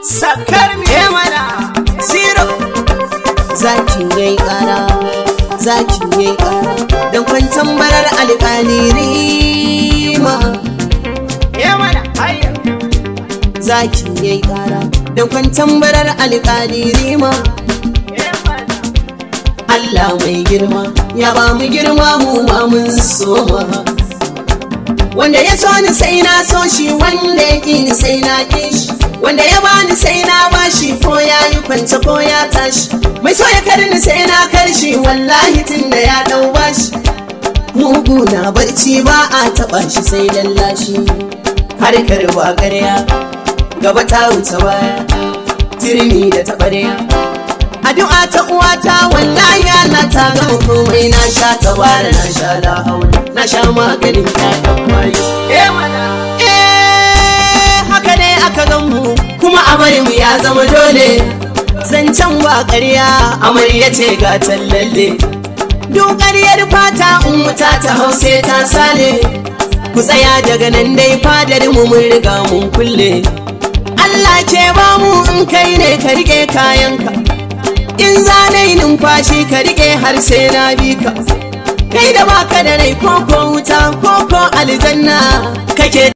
sakar me mana zero zaki yayi kara zaki yayi kara dan kwantan barar alƙali rima mana hayya zaki yayi kara dan kwantan barar alƙali rima Allah mai girma ya ba mu girma mu ma mun soma wanda ya so ni sai na so shi wanda ya ƙi ni sai na ƙi shi wanda ya bani sai na bashi ko ya yi kwance ko ya tashi mai so ya karni sai na karshi wallahi tun da ya ɗau bashi mugu na barci ba a taɓa shi sai lallashi harkar ba ƙarya gaba ta wuce baya turmi da taɓarya addu'a ta uwata wallahi Allah ta gama komai na sha tabara na sha la haula na sha maganin ƴaƴan mayu mana haka ne aka gan mu kuma amarin mu ya zama dole zancen ba ƙarya amarya ce ga tallalle duk ƙaryar fata ummuta ta hause ta sale ku tsaya daga nan dai fadar mu mun riga mun kulle Allah ke ba mu in kai ne ka rike kayanka in zanai numfashi ka rike har sai na bi ka kai da baka da rai koko wuta koko aljanna kake